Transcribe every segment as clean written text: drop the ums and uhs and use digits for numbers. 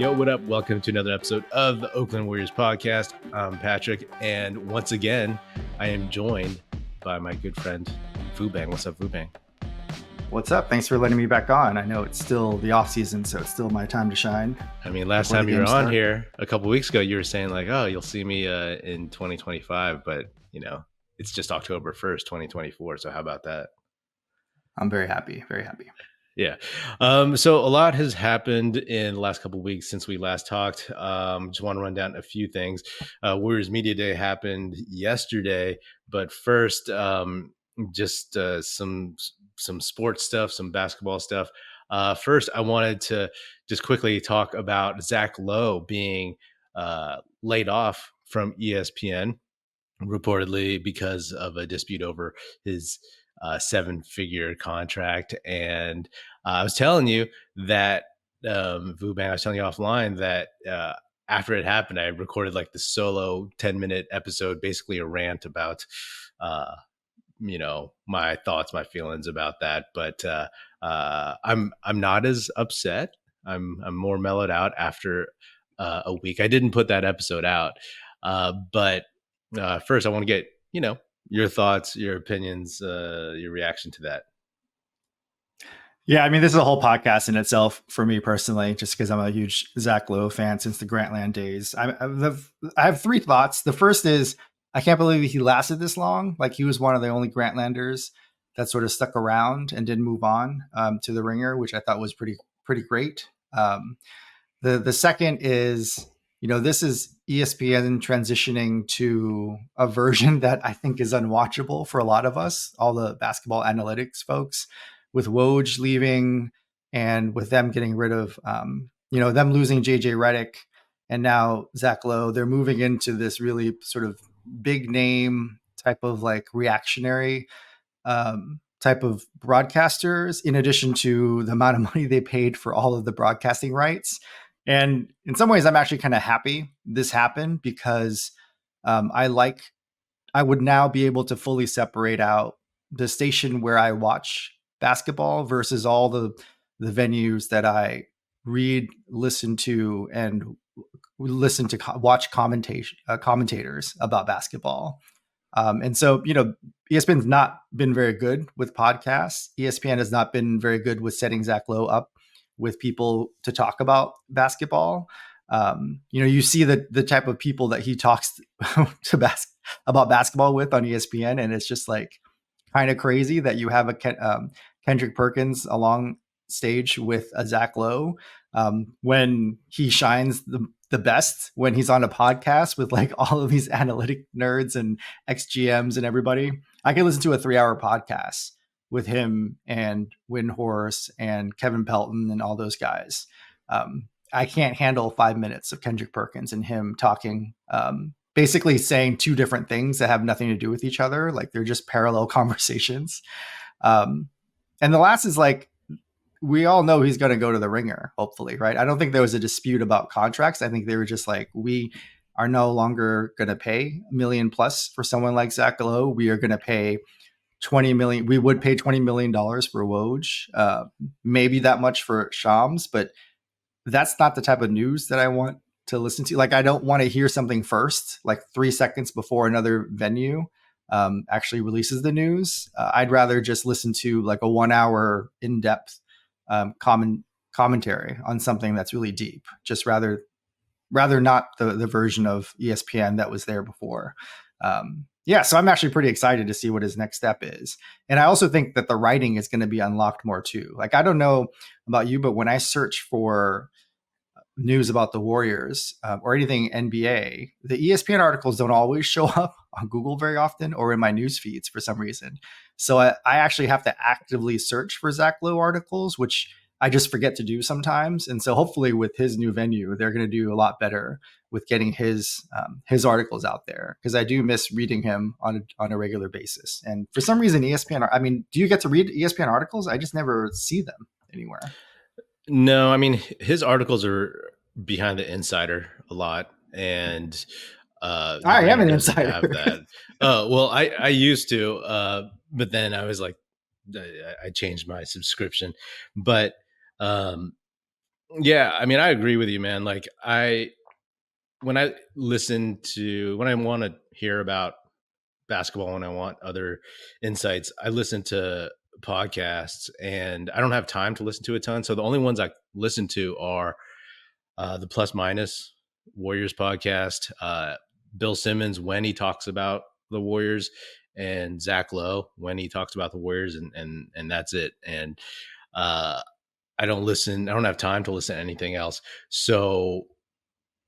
Yo, what up? Welcome to another episode of the Oakland Warriors podcast. I'm Patrick, and once again, I am joined by my good friend, Fubang. What's up, Fubang? What's up? Thanks for letting me back on. I know it's still the off season, so it's still my time to shine. I mean, last time you were on here a couple weeks ago, you were saying like, oh, you'll see me in 2025, but you know, it's just October 1st, 2024. So how about that? I'm very happy. Very happy. Yeah. So a lot has happened in the last couple of weeks since we last talked. Just want to run down a few things. Warriors Media Day happened yesterday, but first, just some sports stuff, some basketball stuff. First, I wanted to just quickly talk about Zach Lowe being laid off from ESPN, reportedly because of a dispute over his 7-figure contract. And I was telling you that, Vubang, I was telling you offline that after it happened, I recorded like the solo 10-minute episode, basically a rant about, my thoughts, my feelings about that. But I'm not as upset. I'm more mellowed out after a week. I didn't put that episode out, but first I want to get, your thoughts, your opinions, your reaction to that. Yeah, I mean, this is a whole podcast in itself for me personally, just because I'm a huge Zach Lowe fan since the Grantland days. I have three thoughts. The first is, I can't believe he lasted this long. Like, he was one of the only Grantlanders that sort of stuck around and didn't move on to the Ringer, which I thought was pretty great. The second is, this is ESPN transitioning to a version that I think is unwatchable for a lot of us, all the basketball analytics folks, with Woj leaving and with them getting rid of, them losing JJ Redick and now Zach Lowe. They're moving into this really sort of big name type of like reactionary type of broadcasters, in addition to the amount of money they paid for all of the broadcasting rights. And in some ways, I'm actually kind of happy this happened, because I would now be able to fully separate out the station where I watch basketball versus all the venues that I read, listen to, and watch commentators about basketball. And so, ESPN's not been very good with podcasts. ESPN has not been very good with setting Zach Lowe up with people to talk about basketball. You see the type of people that he talks about basketball with on ESPN, and it's just like kind of crazy that you have a Kendrick Perkins along stage with a Zach Lowe when he shines the best, when he's on a podcast with like all of these analytic nerds and ex-GMs and everybody. I can listen to a 3-hour podcast with him and Windhorse and Kevin Pelton and all those guys. I can't handle 5 minutes of Kendrick Perkins and him talking, basically saying two different things that have nothing to do with each other. Like, they're just parallel conversations. And the last is like, we all know he's going to go to the Ringer, hopefully, right? I don't think there was a dispute about contracts. I think they were just like, we are no longer going to pay $1 million plus for someone like Zach Lowe. We are going to pay $20 million. We would pay $20 million for Woj, maybe that much for Shams, but that's not the type of news that I want to listen to. Like, I don't want to hear something first, like 3 seconds before another venue actually releases the news. I'd rather just listen to like a 1-hour in-depth commentary on something that's really deep. Just rather not the version of ESPN that was there before. So I'm actually pretty excited to see what his next step is. And I also think that the writing is going to be unlocked more too. Like, I don't know about you, but when I search for news about the Warriors or anything NBA, the ESPN articles don't always show up on Google very often or in my news feeds for some reason. So I actually have to actively search for Zach Lowe articles, which I just forget to do sometimes. And so hopefully with his new venue, they're going to do a lot better with getting his articles out there, because I do miss reading him on a regular basis. And for some reason, ESPN, I mean, do you get to read ESPN articles? I just never see them anywhere. No, I mean, his articles are behind the insider a lot. And I am an insider. Have that. Well, I used to, but then I was like, I changed my subscription. But Yeah, I mean, I agree with you, man. Like when I when I want to hear about basketball, when I want other insights, I listen to podcasts, and I don't have time to listen to a ton. So the only ones I listen to are the Plus Minus Warriors podcast, Bill Simmons when he talks about the Warriors, and Zach Lowe when he talks about the Warriors, and that's it. And uh, I don't listen. I don't have time to listen to anything else. So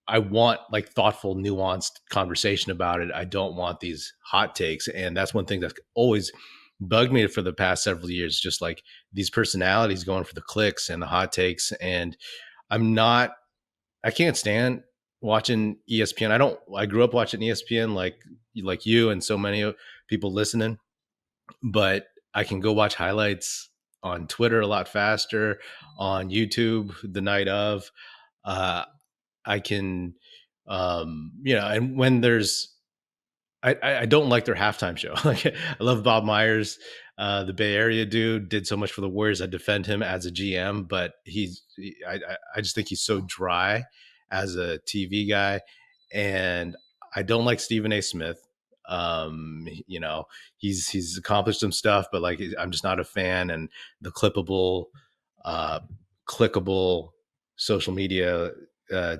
I want like thoughtful, nuanced conversation about it. I don't want these hot takes. And that's one thing that's always bugged me for the past several years, just like these personalities going for the clicks and the hot takes. And I'm not, I can't stand watching ESPN. I grew up watching ESPN like you and so many people listening, but I can go watch highlights on Twitter a lot faster, on YouTube the night of. Uh, I can, and when there's, I don't like their halftime show. Like I love Bob Myers, the Bay Area dude, did so much for the Warriors. I defend him as a GM, but I just think he's so dry as a TV guy, and I don't like Stephen A. Smith. He's accomplished some stuff, but like I'm just not a fan. And the uh, clickable social media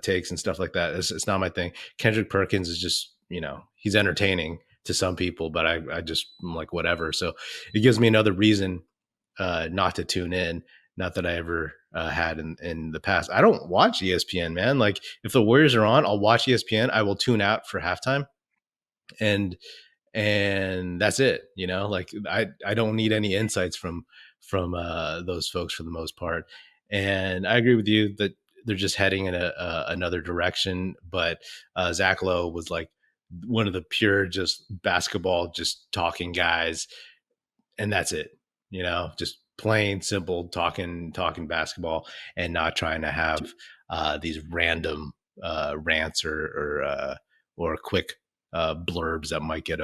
takes and stuff like that. It's not my thing. Kendrick Perkins is just, he's entertaining to some people, but I just I'm like whatever. So it gives me another reason not to tune in. Not that I ever had in the past. I don't watch ESPN, man. Like if the Warriors are on, I'll watch ESPN. I will tune out for halftime, and that's it. Like I don't need any insights from those folks for the most part. And I agree with you that they're just heading in another direction. But Zach Lowe was like one of the pure just basketball just talking guys, and that's it. Just plain simple talking basketball, and not trying to have these random rants or quick blurbs that might get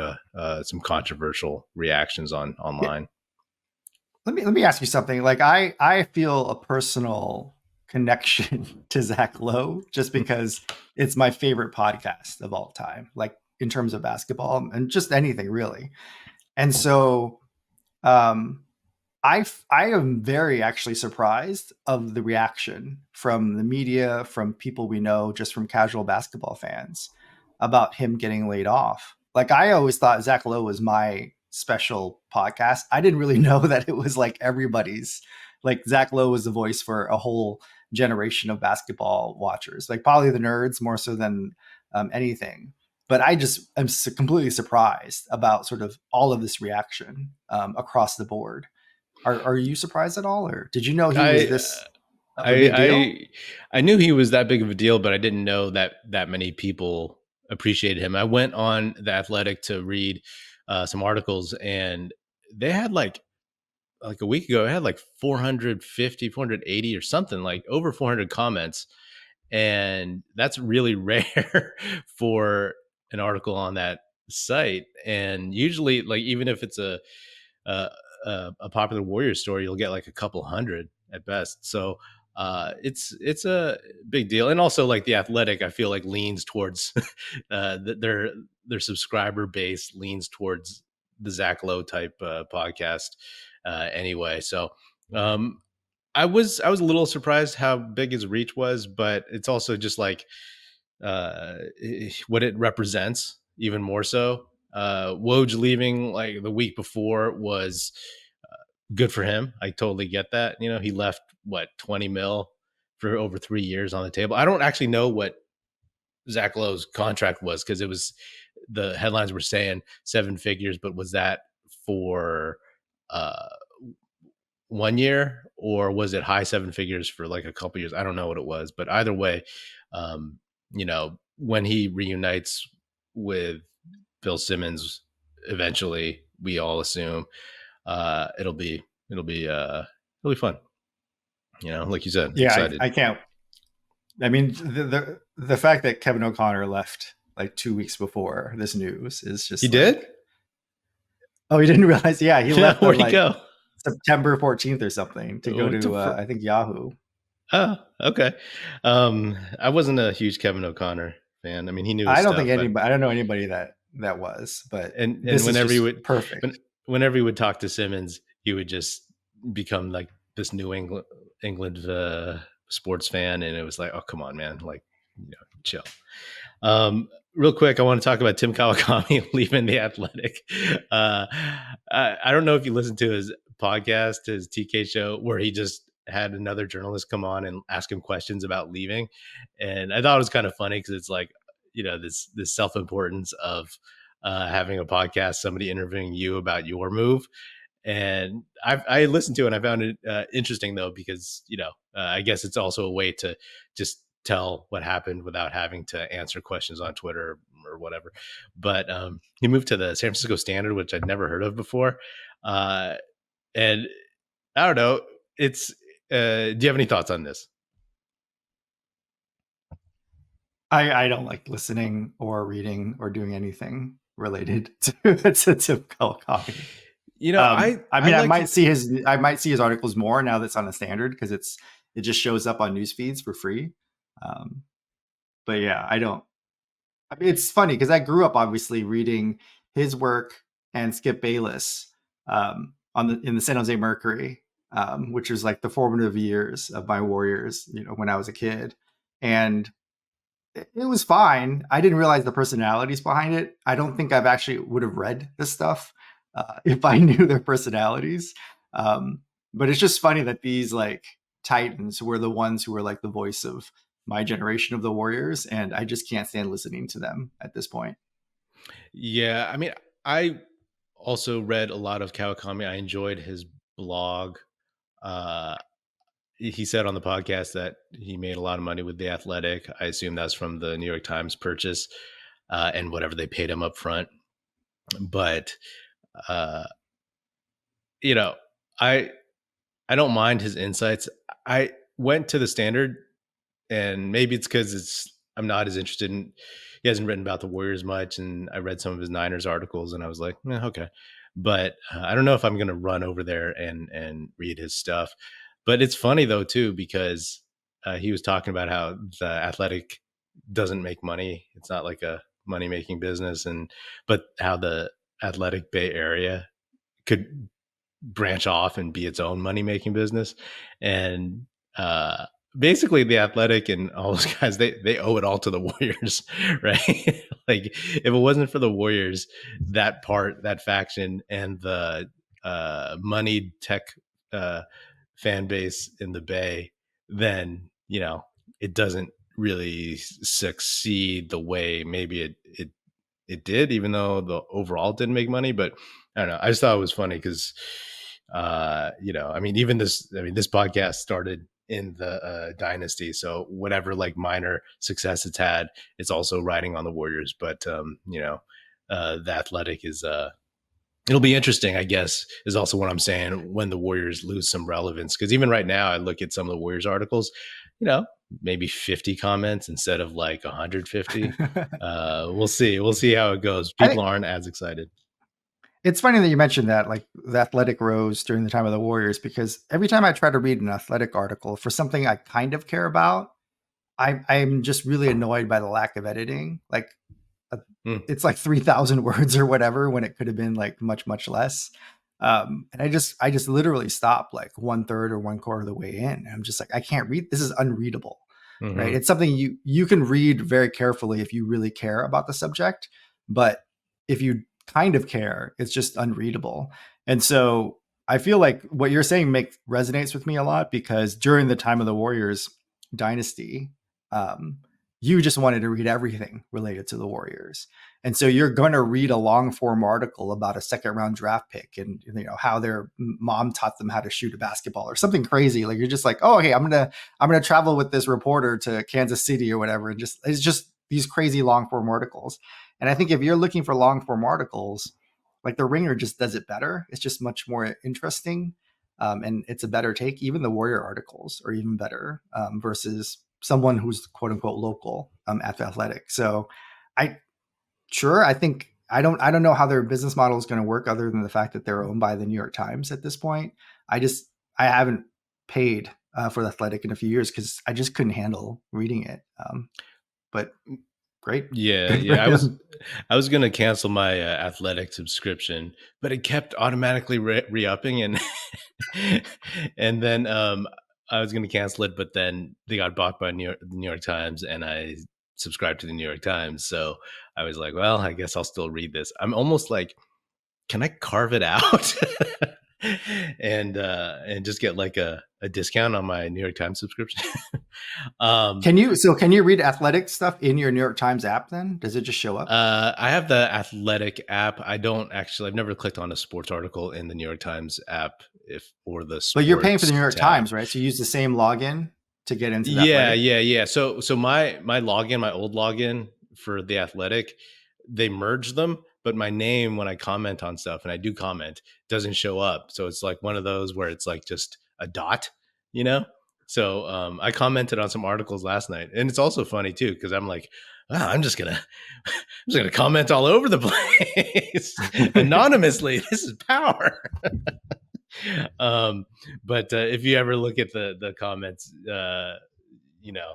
some controversial reactions Yeah, online. let me ask you something. Like I feel a personal connection to Zach Lowe just because it's my favorite podcast of all time, like in terms of basketball and just anything really. And so um I am very actually surprised of the reaction from the media, from people we know, just from casual basketball fans about him getting laid off. Like I always thought Zach Lowe was my special podcast. I didn't really know that it was like everybody's. Like Zach Lowe was the voice for a whole generation of basketball watchers, like probably the nerds more so than anything. But I just am completely surprised about sort of all of this reaction across the board. Are you surprised at all, or did you know he was I this of a I big deal? I knew he was that big of a deal, but I didn't know that many people appreciated him. I went on the Athletic to read some articles, and they had like a week ago, it had like 450, 480 or something, like over 400 comments. And that's really rare for an article on that site. And usually, like, even if it's a, a popular Warrior story, you'll get like a couple hundred at best. So it's a big deal. And also, like the Athletic, I feel like leans towards their subscriber base leans towards the Zach Lowe type podcast anyway. So um, I was a little surprised how big his reach was, but it's also just like what it represents even more so. Woj leaving like the week before was good for him. I totally get that. He left what 20 mil for over 3 years on the table. I don't actually know what Zach Lowe's contract was, because it was the headlines were saying seven figures, but was that for uh 1 year, or was it high seven figures for like a couple years? I don't know what it was, but either way, when he reunites with Bill Simmons, eventually, we all assume it'll be it'll be it'll be fun. Like you said, Yeah, excited. I can't. I mean, the fact that Kevin O'Connor left like 2 weeks before this news is He just did? like, oh, he didn't realize. Yeah, he Yeah, left where'd on he like go? September 14th or something to go What the to I think Yahoo. Oh, okay. I wasn't a huge Kevin O'Connor fan. I mean, he knew his I don't think stuff, but anybody. I don't know anybody that was, but and this is whenever he just would perfect. whenever he would talk to Simmons, he would just become like this New England sports fan, and it was like, oh come on, man, like chill. Real quick, I want to talk about Tim Kawakami leaving the Athletic. Uh, I don't know if you listened to his podcast, his TK show, where he just had another journalist come on and ask him questions about leaving, and I thought it was kind of funny because it's like this self importance of having a podcast, somebody interviewing you about your move, and I listened to it and I found it interesting though because I guess it's also a way to just tell what happened without having to answer questions on Twitter or whatever. But he moved to the San Francisco Standard, which I'd never heard of before, uh, and I don't know. It's do you have any thoughts on this? I don't like listening or reading or doing anything related to Tim Kawakami. I I mean, like I might see his articles more now that's on the Standard because it just shows up on news feeds for free. Um, but yeah, I don't. I mean, it's funny because I grew up obviously reading his work and Skip Bayless in the San Jose Mercury, which was like the formative years of my Warriors. When I was a kid, and it was fine. I didn't realize the personalities behind it. I don't think I've actually would have read this stuff if I knew their personalities. But it's just funny that these like titans were the ones who were like the voice of my generation of the Warriors, and I just can't stand listening to them at this point. Yeah, I mean, I also read a lot of Kawakami. I enjoyed his blog. Uh, he said on the podcast that he made a lot of money with the Athletic. I assume that's from the New York Times purchase and whatever they paid him up front. But uh, you know, I I don't mind his insights. I went to the Standard, and maybe it's because I'm not as interested in. He hasn't written about the Warriors much, and I read some of his Niners articles, and I was like, okay. But I don't know if I'm going to run over there and read his stuff. But it's funny though too because he was talking about how the Athletic doesn't make money. It's not like a money making business, and but how the Athletic Bay Area could branch off and be its own money making business. And uh, basically, the Athletic and all those guys they owe it all to the Warriors, right? Like if it wasn't for the Warriors, that faction and the moneyed tech uh, fan base in the Bay, then it doesn't really succeed the way maybe it did, even though the overall didn't make money. But I don't know. I just thought it was funny because, I mean, this podcast started in the dynasty, so whatever like minor success it's had, it's also riding on the Warriors. But the Athletic is it'll be interesting, I guess, is also what I'm saying when the Warriors lose some relevance. Because even right now, I look at some of the Warriors articles, maybe 50 comments instead of like 150. We'll see. We'll see how it goes. I People think aren't as excited. it's funny that you mentioned that, like the Athletic rose during the time of the Warriors, because every time I try to read an Athletic article for something I kind of care about, I'm just really annoyed by the lack of editing. Like Mm. it's like 3,000 words or whatever when it could have been like much less. And I just literally stopped like 1/3 or 1/4 of the way in. I'm just like, I can't read. This is unreadable, right? Hmm. It's something you can read very carefully if you really care about the subject, but if you kind of care, it's just unreadable. And so I feel like what you're saying resonates with me a lot because during the time of the Warriors dynasty, um, you just wanted to read everything related to the Warriors. And so you're going to read a long form article about a second round draft pick and how their mom taught them how to shoot a basketball or something crazy. Like you're just like, oh, hey, I'm gonna travel with this reporter to Kansas City or whatever. And it's just these crazy long form articles. And I think if you're looking for long form articles, like the Ringer just does it better. It's just much more interesting. And it's a better take. Even the Warrior articles are even better versus someone who's quote unquote local at the Athletic. So I I think I don't know how their business model is going to work other than the fact that they're owned by the New York Times at this point. I haven't paid for the Athletic in a few years because I just couldn't handle reading it. But great, Yeah, good for yeah. him. I was gonna cancel my athletic subscription, but it kept automatically re-upping, and and then I was gonna cancel it, but then they got bought by the New York Times, and I subscribed to the New York Times. So I was like, well, I guess I'll still read this. I'm almost like, can I carve it out and just get like a discount on my New York Times subscription? um, Can you read athletic stuff in your New York Times app? Then does it just show up? I have the Athletic app. I don't actually. I've never clicked on a sports article in the New York Times app, if or the But you're paying for the sports New York tab. Times, right? So you use the same login to get into the Yeah, athletic. yeah, yeah. So my login, my old login for the Athletic, they merged them, but my name when I comment on stuff, and I do comment, doesn't show up. So it's like one of those where it's like just a dot, you know. So I commented on some articles last night, and it's also funny too because I'm like, wow, I'm just gonna comment all over the place anonymously. This is power. um, but if you ever look at the comments, you know,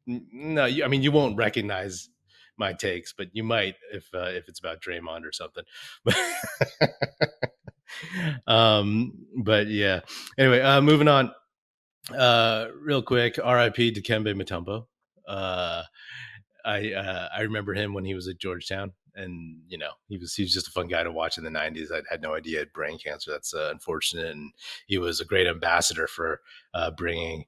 no, I mean, you won't recognize my takes, but you might if it's about Draymond or something. But yeah. Anyway, moving on. Real quick, R.I.P. Dikembe Mutombo. Uh, I remember him when he was at Georgetown, and he was just a fun guy to watch in the '90s. I had no idea he had brain cancer. That's unfortunate, and he was a great ambassador for bringing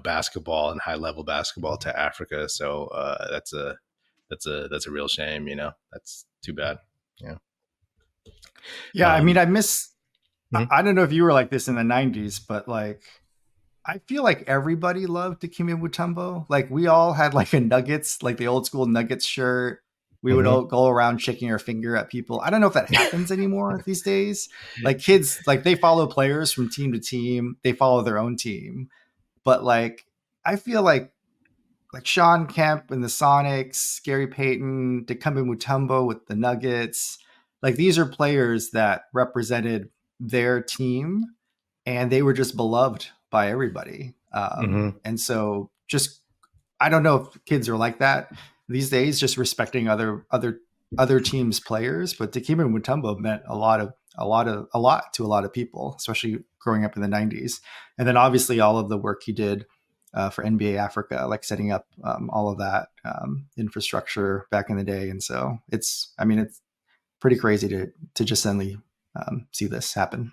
basketball and high level basketball to Africa. So that's a real shame. That's too bad. Yeah. Yeah, I mean, Um, I miss. mhm. I don't know if you were like this in the '90s, but like I feel like everybody loved Dikembe Mutombo. Like we all had like a Nuggets, like the old school Nuggets shirt. We would all Mhm. go around shaking our finger at people. I don't know if that happens anymore these days. Like kids, like they follow players from team to team. They follow their own team. But like I feel like Sean Kemp and the Sonics, Gary Payton, Dikembe Mutombo with the Nuggets. Like these are players that represented their team and they were just beloved by everybody. Mhm. And so just I don't know if kids are like that these days, just respecting other teams' players. But Dikembe Mutombo meant a lot to a lot of people, especially growing up in the '90s. And then obviously all of the work he did for NBA Africa, like setting up all of that infrastructure back in the day. And so it's pretty crazy to just suddenly see this happen.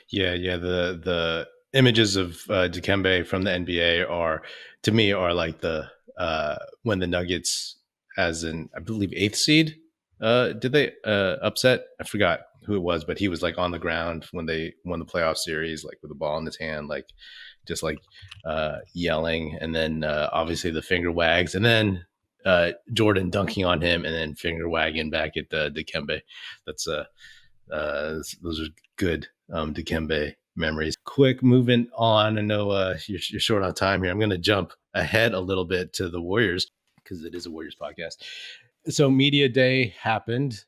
Yeah, yeah. The images of Dikembe from the NBA are, to me, are like the when the Nuggets, as in I believe eighth seed, did they upset? I forgot who it was, but he was like on the ground when they won the playoff series, like with the ball in his hand, like just like yelling, and then obviously the finger wags, and then Jordan dunking on him, and then finger wagging back at Dikembe. That's those are good Dikembe memories. Quick, moving on. I know you're short on time here. I'm going to jump ahead a little bit to the Warriors because it is a Warriors podcast. So media day happened.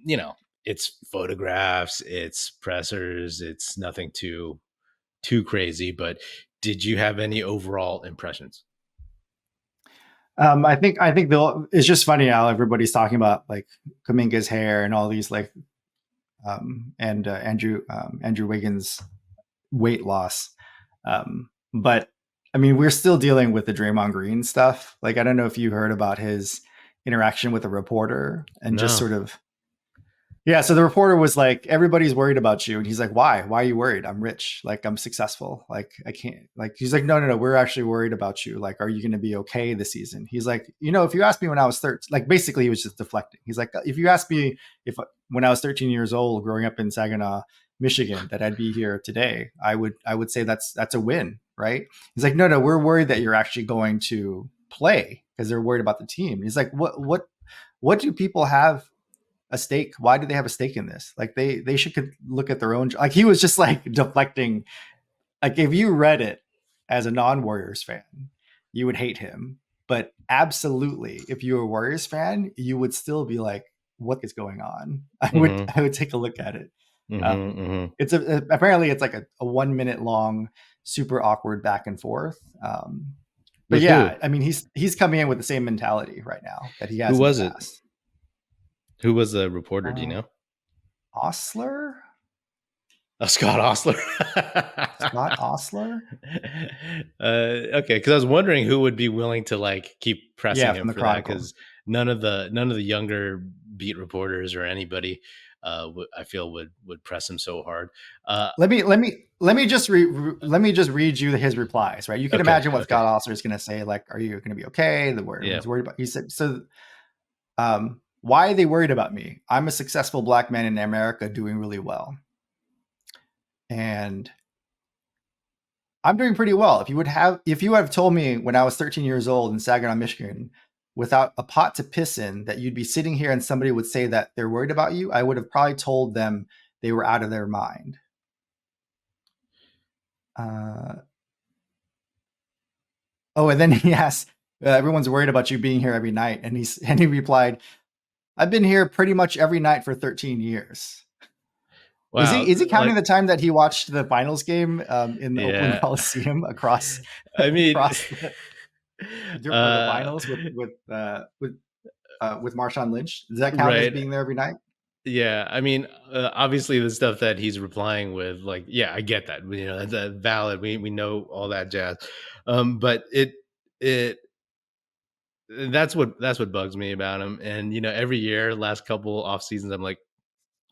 You know, it's photographs, it's pressers, it's nothing too crazy. But did you have any overall impressions? I think it's just funny how everybody's talking about like Kaminga's hair and all these like and Andrew Wiggins weight loss. But I mean, we're still dealing with the Draymond Green stuff. Like, I don't know if you heard about his interaction with a reporter and just No. sort of yeah, so the reporter was like, everybody's worried about you. And he's like, why? Why are you worried? I'm rich. Like, I'm successful. Like, I can't, like, he's like, no, no, no, we're actually worried about you. Like, are you going to be okay this season? He's like, if you asked me when I was 13, like, basically, he was just deflecting. He's like, if you asked me if when I was 13 years old, growing up in Saginaw, Michigan, that I'd be here today, I would say that's a win, right? He's like, no, no, we're worried that you're actually going to play because they're worried about the team. He's like, what do people have a stake? Why do they have a stake in this? Like they should look at their own. Like he was just like deflecting. Like if you read it as a non-Warriors fan, you would hate him. But absolutely, if you were a Warriors fan, you would still be like, "What is going on?" I would Mm-hmm. I would take a look at it. Mm-hmm. It's apparently it's like a 1 minute long, super awkward back and forth. But With who? yeah, I mean, he's coming in with the same mentality right now that he Who has in the was it? past. Who was the reporter? Do you Uh, know? Osler, Scott Ostler. Scott Osler, Okay, because I was wondering who would be willing to like keep yeah, pressing him from the for that, Chronicle. because none of the younger beat reporters or anybody, I feel would press him so hard. Uh, Let me just read you his replies. Right, you can okay, imagine what okay, Scott Osler is going to say. Like, are you going to be okay? The word yeah. everyone's worried about. He said so. Why are they worried about me? I'm a successful black man in America doing really well. And I'm doing pretty well. If you have told me when I was 13 years old in Saginaw, Michigan, without a pot to piss in, that you'd be sitting here and somebody would say that they're worried about you, I would have probably told them they were out of their mind. And then he asked, everyone's worried about you being here every night. And he replied, I've been here pretty much every night for 13 years. Wow, Is he counting like, the time that he watched the finals game in the Oakland yeah. Coliseum across I mean, across for the uh, finals with Marshawn Lynch? Does that count as right. being there every night? Yeah, I mean, obviously the stuff that he's replying with, like, yeah, I get that. That's valid. We know all that jazz. But it that's what bugs me about him. And every year, last couple off seasons, I'm like,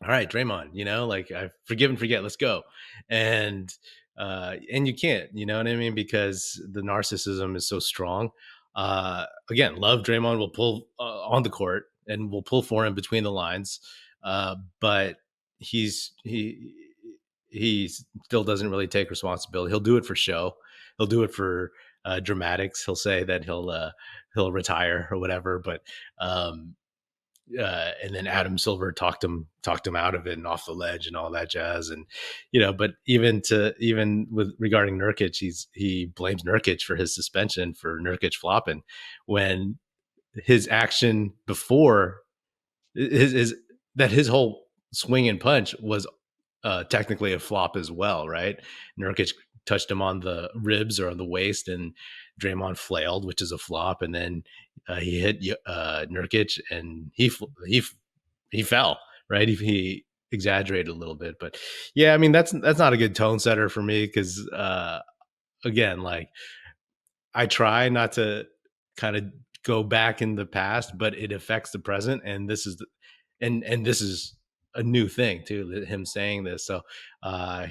all right, Draymond, like, I forgive and forget, let's go. And you can't, you know what I mean? Because the narcissism is so strong. Again, love Draymond will pull on the court and will pull for him between the lines. But he's he still doesn't really take responsibility. He'll do it for show. He'll do it for dramatics. He'll say that he'll retire or whatever. But and then Adam Silver talked him out of it and off the ledge and all that jazz. And but even with regarding Nurkic, he blames Nurkic for his suspension for Nurkic flopping, when his action before his that his whole swing and punch was technically a flop as well, right? Nurkic touched him on the ribs or on the waist, and Draymond flailed, which is a flop, and then he hit Nurkic, and he fell, right? He exaggerated a little bit, but yeah, I mean that's not a good tone setter for me, because again, like, I try not to kind of go back in the past, but it affects the present, and this is a new thing too. Him saying this, so uh,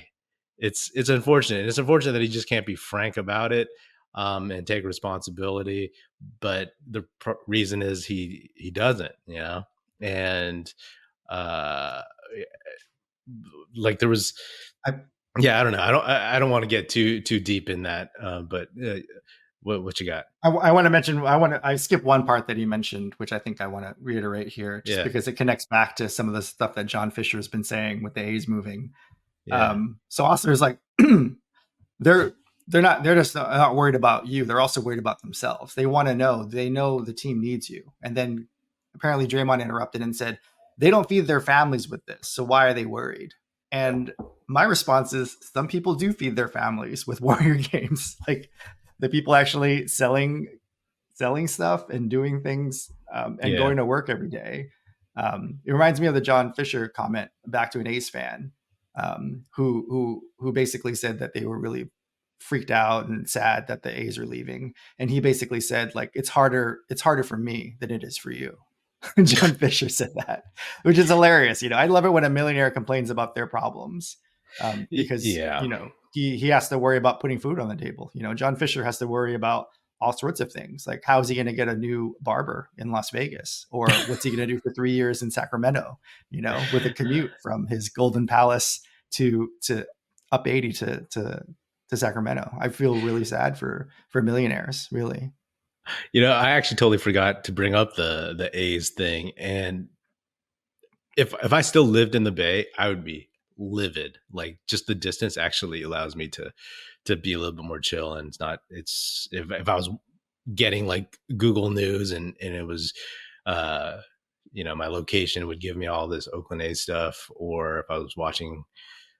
it's unfortunate. It's unfortunate that he just can't be frank about it, and take responsibility. But the reason is he doesn't, and uh, like there was, I, yeah, I don't know. I don't want to get too deep in that, but what you got? I want to mention. I skip one part that he mentioned, which I think I want to reiterate here, just Yeah, because it connects back to some of the stuff that John Fisher has been saying with the A's moving. yeah, So Osler's like, they're they're just not worried about you. They're also worried about themselves. They want to know. They know the team needs you. And then apparently Draymond interrupted and said, they don't feed their families with this. So why are they worried? And my response is, some people do feed their families with Warrior games. Like the people actually selling stuff and doing things and yeah, going to work every day. It reminds me of the John Fisher comment back to an Ace fan, who basically said that they were really freaked out and sad that the A's are leaving, and he basically said, like, it's harder for me than it is for you. John Fisher said that, which is hilarious. I love it when a millionaire complains about their problems, because yeah. he has to worry about putting food on the table. John Fisher has to worry about all sorts of things, like how is he going to get a new barber in Las Vegas, or what's he going to do for 3 years in Sacramento, with a commute from his Golden Palace to up 80 to Sacramento. I feel really sad for millionaires, really. I actually totally forgot to bring up the A's thing. And if I still lived in the Bay, I would be livid. Like, just the distance actually allows me to be a little bit more chill. And it's if I was getting like Google News, and it was uh my location would give me all this Oakland A's stuff, or if I was watching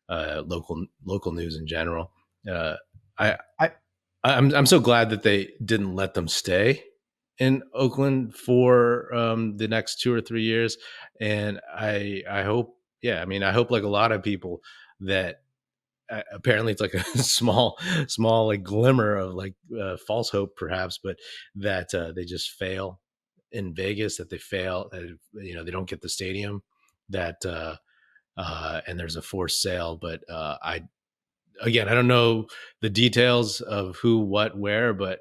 local news in general. Uh, I I I'm so glad that they didn't let them stay in Oakland for the next 2 or 3 years, and I hope, yeah, I mean, I hope like a lot of people that apparently it's like a small like glimmer of like false hope perhaps, but that they just fail in Vegas, that they fail, they don't get the stadium, that and there's a forced sale. But I don't know the details of who, what, where, but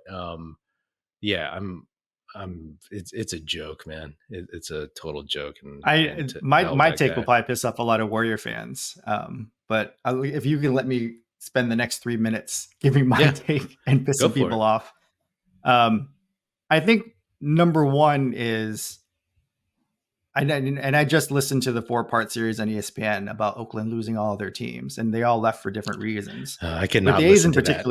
yeah, it's a joke, man. It's a total joke, and I to my help my that take will guy. probably piss off a lot of Warrior fans. But if you can let me spend the next 3 minutes giving my Yeah, take and go pissing for it. people off, um, I think number one is I just listened to the 4-part series on ESPN about Oakland losing all of their teams, and they all left for different reasons. I But cannot listen to that.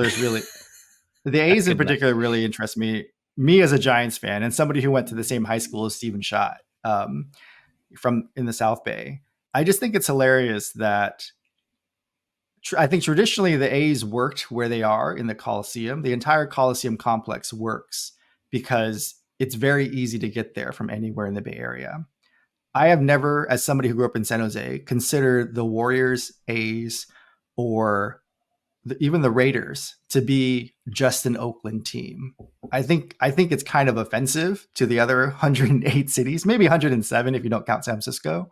The I A's in could not. particular really interest me. Me as a Giants fan and somebody who went to the same high school as Steven Schott, from in the South Bay. I just think it's hilarious that I think traditionally the A's worked where they are in the Coliseum. The entire Coliseum complex works because it's very easy to get there from anywhere in the Bay Area. I have never, as somebody who grew up in San Jose, considered the Warriors, A's, or even the Raiders to be just an Oakland team. I think it's kind of offensive to the other 108 cities, maybe 107 if you don't count San Francisco,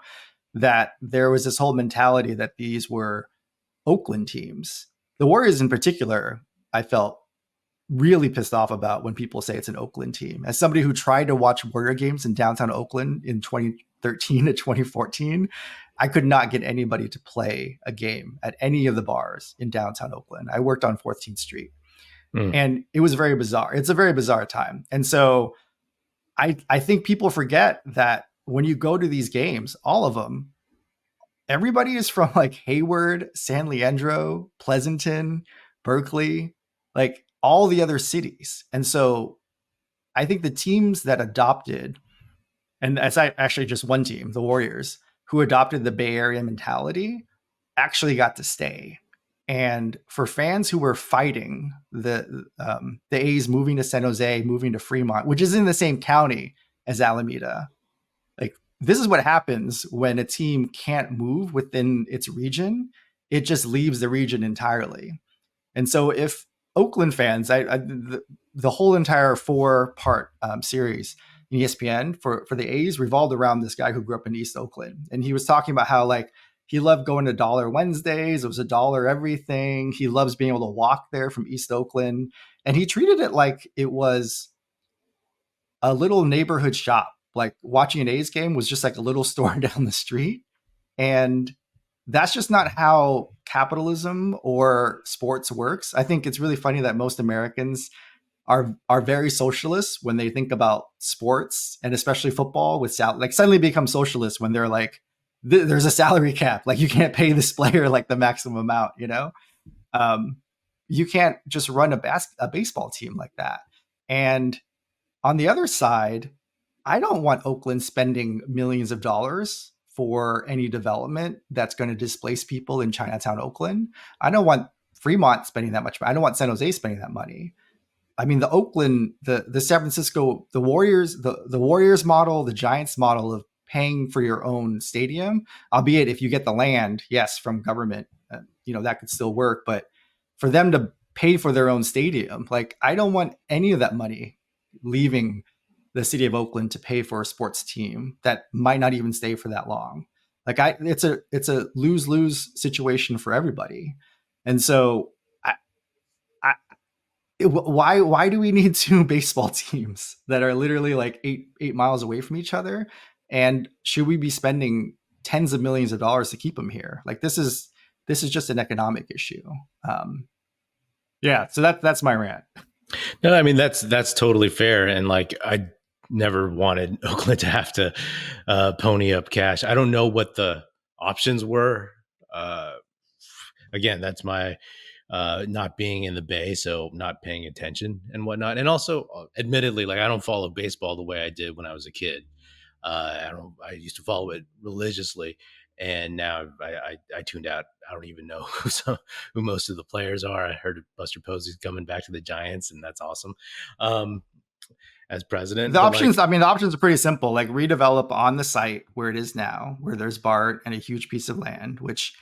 that there was this whole mentality that these were Oakland teams. The Warriors in particular, I felt really pissed off about when people say it's an Oakland team. As somebody who tried to watch Warrior games in downtown Oakland in 2013 to 2014, I could not get anybody to play a game at any of the bars in downtown Oakland. I worked on 14th Street, Mm. and it was very bizarre. It's a very bizarre time. And so I think people forget that when you go to these games, all of them, everybody is from like Hayward, San Leandro, Pleasanton, Berkeley, like all the other cities. And so I think the teams that adopted, and that's actually just one team, the Warriors, who adopted the Bay Area mentality, actually got to stay. And for fans who were fighting the A's moving to San Jose, moving to Fremont, which is in the same county as Alameda, like this is what happens when a team can't move within its region. It just leaves the region entirely. And so if Oakland fans, the whole entire 4-part series in ESPN for the A's revolved around this guy who grew up in East Oakland, and he was talking about how like he loved going to Dollar Wednesdays. It was $1 everything. He loves being able to walk there from East Oakland, and he treated it like it was a little neighborhood shop. Like watching an A's game was just like a little store down the street, and that's just not how capitalism or sports works. I think it's really funny that most Americans are very socialist when they think about sports, and especially football with like suddenly become socialist when they're like there's a salary cap, like you can't pay this player like the maximum amount, um, you can't just run a baseball team like that. And on the other side, I don't want Oakland spending millions of dollars for any development that's going to displace people in Chinatown, Oakland. I don't want Fremont spending that much. I don't want San Jose spending that money. I mean, the Oakland, the San Francisco, the Warriors, the Warriors model, the Giants model of paying for your own stadium, albeit if you get the land, yes, from government, that could still work. But for them to pay for their own stadium, like I don't want any of that money leaving the city of Oakland to pay for a sports team that might not even stay for that long. Like it's a lose-lose situation for everybody. And so why do we need two baseball teams that are literally like eight miles away from each other? And should we be spending tens of millions of dollars to keep them here? Like this is just an economic issue. Yeah, so that's my rant. No, I mean that's totally fair, and like I never wanted Oakland to have to pony up cash. I don't know what the options were. Again, that's my not being in the Bay, so not paying attention and whatnot. And also, admittedly, like I don't follow baseball the way I did when I was a kid. I don't. I used to follow it religiously, and now I tuned out. I don't even know who most of the players are. I heard Buster Posey's coming back to the Giants, and that's awesome. Um, as president, The but like, options, I mean, the options are pretty simple. Like redevelop on the site where it is now, where there's BART and a huge piece of land, which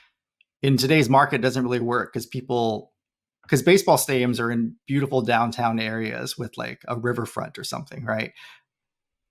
in today's market doesn't really work because baseball stadiums are in beautiful downtown areas with like a riverfront or something, right?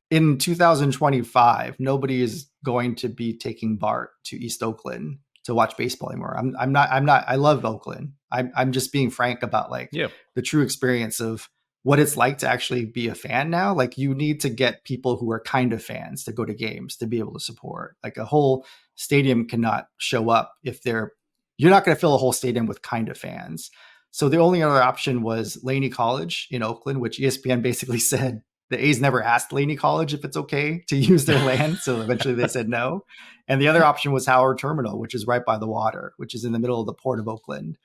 In 2025, nobody is going to be taking BART to East Oakland to watch baseball anymore. I love Oakland. I'm just being frank about like yeah, the true experience of what it's like to actually be a fan now. Like you need to get people who are kind of fans to go to games to be able to support. Like a whole stadium cannot show up if you're not going to fill a whole stadium with kind of fans. So the only other option was Laney College in Oakland, which ESPN basically said the A's never asked Laney College if it's okay to use their land. So eventually they said no. And the other option was Howard Terminal, which is right by the water, which is in the middle of the port of Oakland,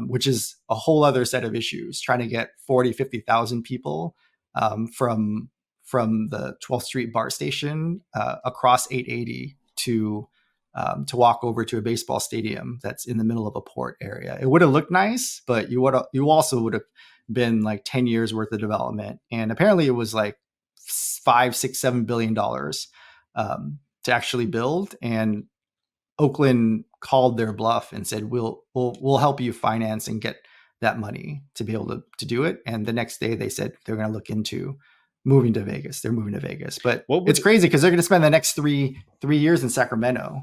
which is a whole other set of issues, trying to get 40, 50,000 people from the 12th Street BART station across 880 to walk over to a baseball stadium that's in the middle of a port area. It would have looked nice, but you also would have been like 10 years worth of development. And apparently it was like $5, $6, $7 billion to actually build. And Oakland called their bluff and said, we'll help you finance and get that money to be able to do it. And the next day they said they're going to look into moving to Vegas. They're moving to Vegas, but it's crazy because they're going to spend the next three years in Sacramento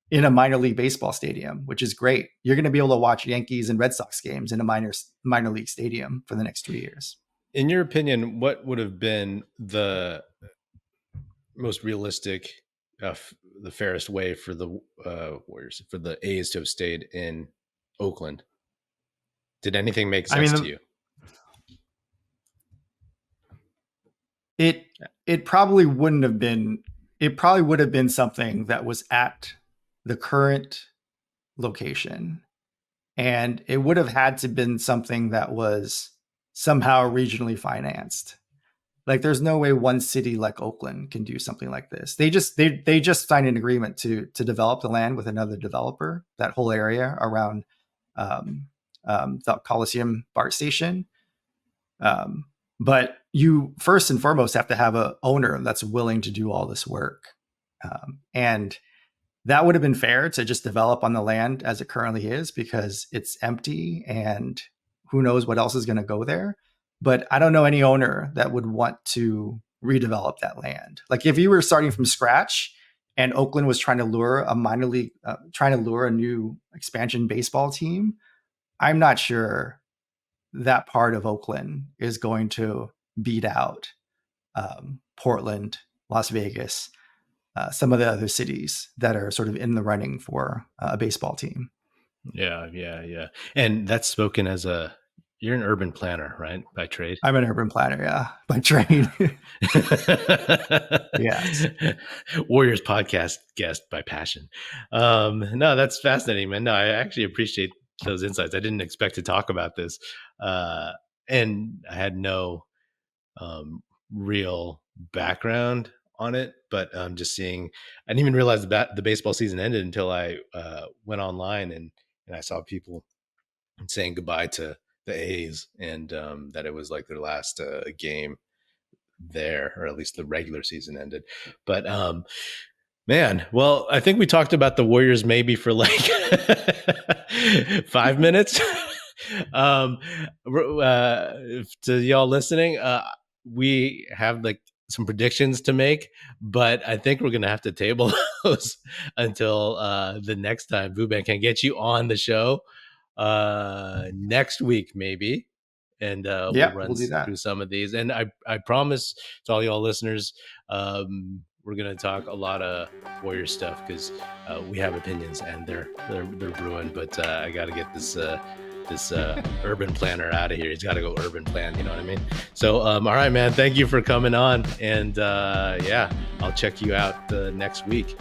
in a minor league baseball stadium, which is great. You're going to be able to watch Yankees and Red Sox games in a minor league stadium for the next 3 years. In your opinion, what would have been the most realistic, the fairest way for the Warriors, for the A's to have stayed in Oakland? Did anything make sense to you? It probably wouldn't have been. It probably would have been something that was at the current location, and it would have had to been something that was somehow regionally financed. Like there's no way one city like Oakland can do something like this. They just signed an agreement to develop the land with another developer, that whole area around the Coliseum BART station. But you first and foremost have to have an owner that's willing to do all this work. And that would have been fair to just develop on the land as it currently is because it's empty and who knows what else is going to go there. But I don't know any owner that would want to redevelop that land. Like if you were starting from scratch and Oakland was trying to lure a minor league, trying to lure a new expansion baseball team, I'm not sure that part of Oakland is going to beat out Portland, Las Vegas, some of the other cities that are sort of in the running for a baseball team. Yeah. And that's spoken as you're an urban planner, right? By trade? I'm an urban planner, yeah. By trade. Yes. Warriors podcast guest by passion. No, that's fascinating, man. No, I actually appreciate those insights. I didn't expect to talk about this. And I had no real background on it, but just seeing, I didn't even realize the baseball season ended until I went online and I saw people saying goodbye to the A's and that it was like their last game there, or at least the regular season ended. But man, well, I think we talked about the Warriors maybe for like 5 minutes. To y'all listening, we have like some predictions to make, but I think we're gonna have to table those until the next time Vuban can get you on the show next week maybe, and we'll run through some of these. And I promise to all y'all listeners, we're gonna talk a lot of Warrior stuff because we have opinions and they're brewing. But I got to get this urban planner out of here. He's got to go urban plan. You know what I mean? So all right, man. Thank you for coming on, and yeah, I'll check you out next week.